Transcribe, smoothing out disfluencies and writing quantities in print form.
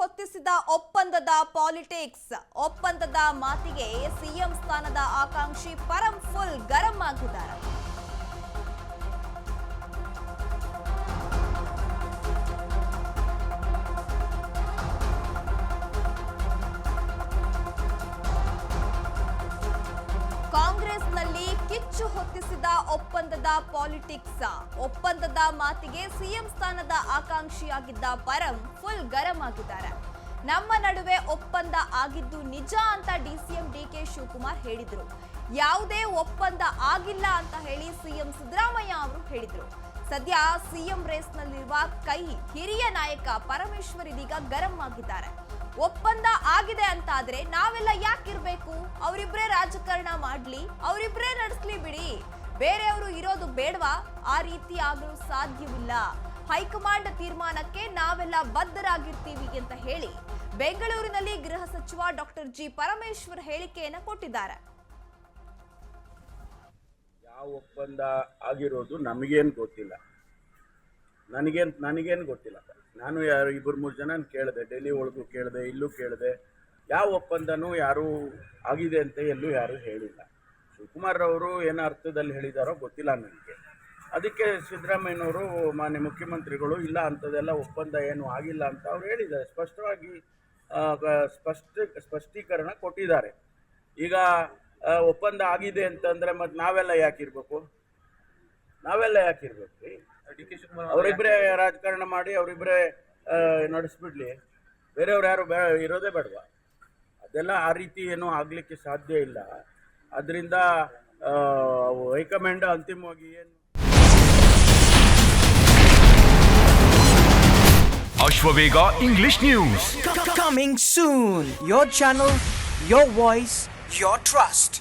ಹೊತ್ತಿಸಿದ ಒಪ್ಪಂದದ ಪಾಲಿಟಿಕ್ಸ್. ಒಪ್ಪಂದದ ಮಾತಿಗೆ ಸಿಎಂ ಸ್ಥಾನದ ಆಕಾಂಕ್ಷಿ ಪರಂ ಫುಲ್ ಗರಂ ಆಗಿದ್ದಾರೆ. ಕಾಂಗ್ರೆಸ್ನಲ್ಲಿ ಕಿಚ್ಚು ಹೊತ್ತಿಸಿದ ಒಪ್ಪಂದದ ಪಾಲಿಟಿಕ್ಸ್. ಒಪ್ಪಂದದ ಮಾತಿಗೆ ಸಿಎಂ ಸ್ಥಾನದ ಆಕಾಂಕ್ಷಿಯಾಗಿದ್ದ ಪರಂ ಫುಲ್ ಗರಂ ಆಗಿದ್ದಾರೆ. ನಮ್ಮ ನಡುವೆ ಒಪ್ಪಂದ ಆಗಿದ್ದು ನಿಜ ಅಂತ ಡಿಸಿಎಂ ಡಿಕೆ ಶಿವಕುಮಾರ್ ಹೇಳಿದ್ರು. ಯಾವುದೇ ಒಪ್ಪಂದ ಆಗಿಲ್ಲ ಅಂತ ಹೇಳಿ ಸಿಎಂ ಸಿದ್ದರಾಮಯ್ಯ ಅವರು ಹೇಳಿದ್ರು. ಸದ್ಯ ಸಿಎಂ ರೇಸ್ನಲ್ಲಿರುವ ಹಿರಿಯ ನಾಯಕ ಪರಮೇಶ್ವರ್ ಇದೀಗ ಗರಂ ಆಗಿದ್ದಾರೆ. ಒಪ್ಪಂದ ಆಗಿದೆ ಅಂತಾದ್ರೆ ನಾವೆಲ್ಲ ಯಾಕಿರ್ಬೇಕು? ಅವರಿಬ್ರೇ ರಾಜಕಾರಣ ಮಾಡ್ಲಿ, ಅವರಿಬ್ರೇ ನಡೆಸ್ಲಿ ಬಿಡಿ, ಬೇರೆಯವರು ಇರೋದು ಬೇಡವಾ? ಆ ರೀತಿ ಆಗಲು ಸಾಧ್ಯವಿಲ್ಲ. ಹೈಕಮಾಂಡ್ ತೀರ್ಮಾನಕ್ಕೆ ನಾವೆಲ್ಲ ಬದ್ಧರಾಗಿರ್ತೀವಿ ಅಂತ ಹೇಳಿ ಬೆಂಗಳೂರಿನಲ್ಲಿ ಗೃಹ ಸಚಿವ ಡಾಕ್ಟರ್ ಜಿ ಪರಮೇಶ್ವರ್ ಹೇಳಿಕೆಯನ್ನು ಕೊಟ್ಟಿದ್ದಾರೆ. ಯಾವ ಒಪ್ಪಂದ ಆಗಿರೋದು ನಮಗೇನು ಗೊತ್ತಿಲ್ಲ, ನನಗೇನು ಗೊತ್ತಿಲ್ಲ. ನಾನು ಯಾರು 2-3 ಜನ ಕೇಳಿದೆ, ಡೆಲ್ಲಿ ಒಳಗೂ ಕೇಳಿದೆ, ಇಲ್ಲೂ ಕೇಳಿದೆ. ಯಾವ ಒಪ್ಪಂದನೂ ಯಾರೂ ಆಗಿದೆ ಅಂತ ಎಲ್ಲೂ ಯಾರೂ ಹೇಳಿಲ್ಲ. ಶಿವಕುಮಾರ್ ಅವರು ಏನೋ ಅರ್ಥದಲ್ಲಿ ಹೇಳಿದಾರೋ ಗೊತ್ತಿಲ್ಲ ನನಗೆ. ಅದಕ್ಕೆ ಸಿದ್ದರಾಮಯ್ಯನವರು ಮಾನ್ಯ ಮುಖ್ಯಮಂತ್ರಿಗಳು ಇಲ್ಲ ಅಂಥದ್ದೆಲ್ಲ ಒಪ್ಪಂದ ಏನೂ ಆಗಿಲ್ಲ ಅಂತ ಅವ್ರು ಹೇಳಿದ್ದಾರೆ. ಸ್ಪಷ್ಟವಾಗಿ ಸ್ಪಷ್ಟೀಕರಣ ಕೊಟ್ಟಿದ್ದಾರೆ. ಈಗ ಒಪ್ಪಂದ ಆಗಿದೆ ಅಂತಂದರೆ ಮತ್ತು ನಾವೆಲ್ಲ ಯಾಕಿರ್ಬೇಕು? ಅವರಿಬ್ಬರೇ ರಾಜಕಾರಣ ಮಾಡಿ ಅವರಿಬ್ಬರೇ ನಡೆಸ್ಬಿಡ್ಲಿ, ಬೇರೆಯವ್ರು ಯಾರು ಇರೋದೇ ಬೇಡವಾ? ಅದೆಲ್ಲ ಆ ರೀತಿ ಏನೂ ಆಗಲಿಕ್ಕೆ ಸಾಧ್ಯ ಇಲ್ಲ. ಅದರಿಂದ ಹೈಕಮಾಂಡ್ ಅಂತಿಮವಾಗಿ ಏನು Ashwavega English News coming soon. Your channel, your voice, your trust.